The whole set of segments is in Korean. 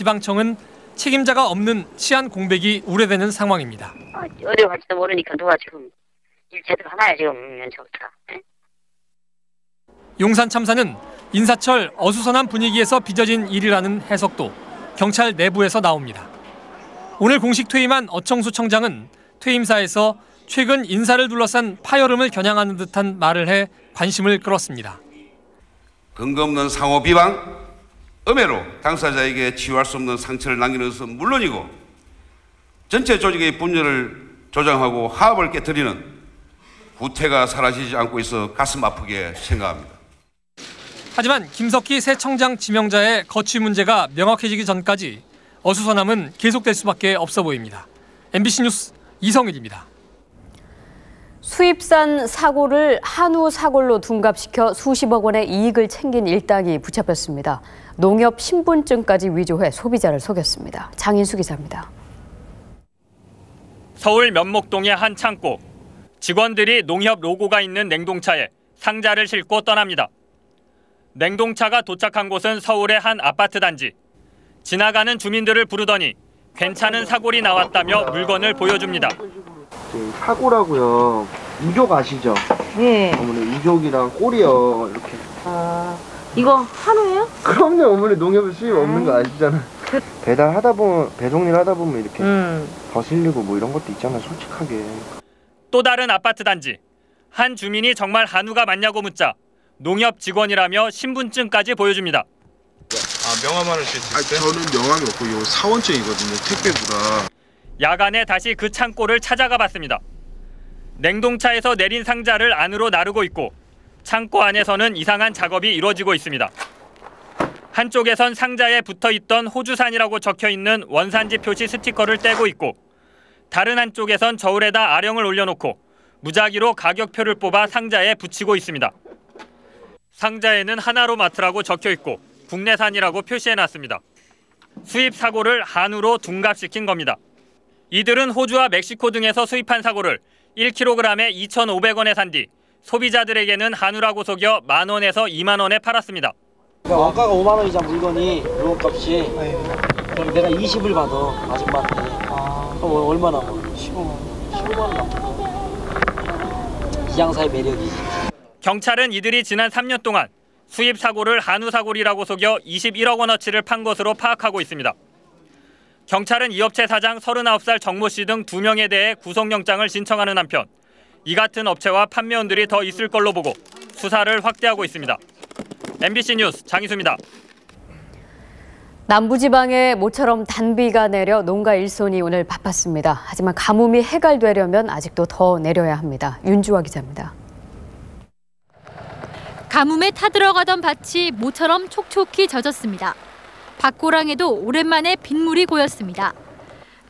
지방청은 책임자가 없는 치안 공백이 우려되는 상황입니다. 어디로 갈지도 모르니까 누가 지금 일 제대로 하나요 지금 저부터. 용산 참사는 인사철 어수선한 분위기에서 빚어진 일이라는 해석도 경찰 내부에서 나옵니다. 오늘 공식 퇴임한 어청수 청장은 퇴임사에서 최근 인사를 둘러싼 파열음을 겨냥하는 듯한 말을 해 관심을 끌었습니다. 근거 없는 상호 비방, 음해로 당사자에게 치유할 수 없는 상처를 남기는 것은 물론이고 전체 조직의 분열을 조장하고 화합을 깨뜨리는 구태가 사라지지 않고 있어 가슴 아프게 생각합니다. 하지만 김석희 새 청장 지명자의 거취 문제가 명확해지기 전까지 어수선함은 계속될 수밖에 없어 보입니다. MBC 뉴스 이성일입니다. 수입산 사골을 한우 사골로 둔갑시켜 수십억 원의 이익을 챙긴 일당이 붙잡혔습니다. 농협 신분증까지 위조해 소비자를 속였습니다. 장인수 기자입니다. 서울 면목동의 한 창고. 직원들이 농협 로고가 있는 냉동차에 상자를 싣고 떠납니다. 냉동차가 도착한 곳은 서울의 한 아파트 단지. 지나가는 주민들을 부르더니 괜찮은 사골이 나왔다며 물건을 보여줍니다. 사골하고요. 우족 아시죠? 네. 어머니 우족이랑 꼬리요 이렇게. 이거 한우예요? 그럼요. 어머니 농협에 수입 없는 거 아시잖아. 배달하다 보면 배송일 하다 보면 이렇게 거슬리고 뭐 이런 것도 있잖아. 솔직하게. 또 다른 아파트 단지. 한 주민이 정말 한우가 맞냐고 묻자 농협 직원이라며 신분증까지 보여줍니다. 명함을 줄 수 있어요? 저는 명함이 없고 이거 사원증이거든요. 택배보다. 야간에 다시 그 창고를 찾아가 봤습니다. 냉동차에서 내린 상자를 안으로 나르고 있고 창고 안에서는 이상한 작업이 이루어지고 있습니다. 한쪽에선 상자에 붙어있던 호주산이라고 적혀있는 원산지 표시 스티커를 떼고 있고 다른 한쪽에선 저울에다 아령을 올려놓고 무작위로 가격표를 뽑아 상자에 붙이고 있습니다. 상자에는 하나로마트라고 적혀있고 국내산이라고 표시해놨습니다. 수입 사골을 한우로 둔갑시킨 겁니다. 이들은 호주와 멕시코 등에서 수입한 사골을 1kg에 2,500원에 산 뒤 소비자들에게는 한우라고 속여 10,000원에서 20,000원에 팔았습니다. 그러니까 원가가 5만 원이잖아 물건이 물건값이. 그럼 내가 20을 받아 아줌마한테. 그럼 얼마나? 15만 원 남고. 이 장사의 매력이지. 경찰은 이들이 지난 3년 동안 수입 사골을 한우 사골이라고 속여 21억 원어치를 판 것으로 파악하고 있습니다. 경찰은 이 업체 사장 39살 정모 씨 등 2명에 대해 구속영장을 신청하는 한편 이 같은 업체와 판매원들이 더 있을 걸로 보고 수사를 확대하고 있습니다. MBC 뉴스 장희수입니다. 남부지방에 모처럼 단비가 내려 농가 일손이 오늘 바빴습니다. 하지만 가뭄이 해결되려면 아직도 더 내려야 합니다. 윤주화 기자입니다. 가뭄에 타들어가던 밭이 모처럼 촉촉히 젖었습니다. 밭고랑에도 오랜만에 빗물이 고였습니다.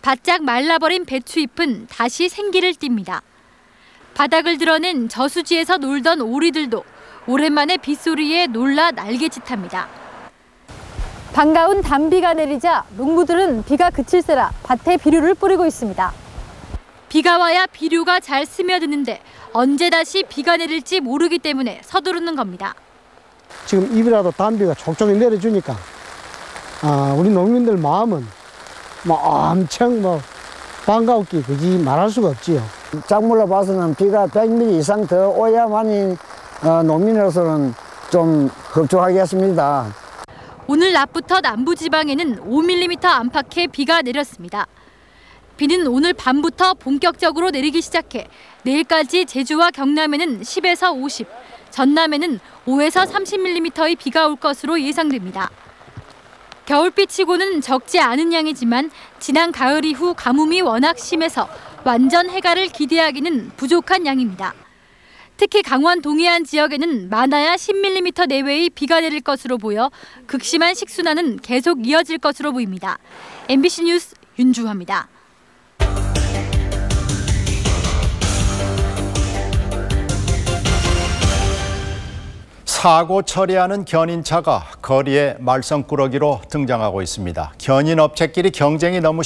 바짝 말라버린 배추잎은 다시 생기를 띱니다. 바닥을 드러낸 저수지에서 놀던 오리들도 오랜만에 빗소리에 놀라 날개짓합니다. 반가운 단비가 내리자 농부들은 비가 그칠세라 밭에 비료를 뿌리고 있습니다. 비가 와야 비료가 잘 스며드는데 언제 다시 비가 내릴지 모르기 때문에 서두르는 겁니다. 지금 입이라도 단비가 촉촉히 내려주니까 우리 농민들 마음은 엄청 반가웠기 그지 말할 수가 없지요. 작물로 봐서는 비가 100mm 이상 더 오야만이 농민으로서는 좀 흡족하겠습니다. 오늘 낮부터 남부지방에는 5mm 안팎의 비가 내렸습니다. 비는 오늘 밤부터 본격적으로 내리기 시작해 내일까지 제주와 경남에는 10에서 50, 전남에는 5에서 30mm의 비가 올 것으로 예상됩니다. 겨울비치고는 적지 않은 양이지만 지난 가을 이후 가뭄이 워낙 심해서 완전 해갈을 기대하기는 부족한 양입니다. 특히 강원 동해안 지역에는 많아야 10mm 내외의 비가 내릴 것으로 보여 극심한 식순환은 계속 이어질 것으로 보입니다. MBC 뉴스 윤주화입니다. 사고 처리하는 견인차가 거리에 말썽꾸러기로 등장하고 있습니다. 견인 업체끼리 경쟁이 너무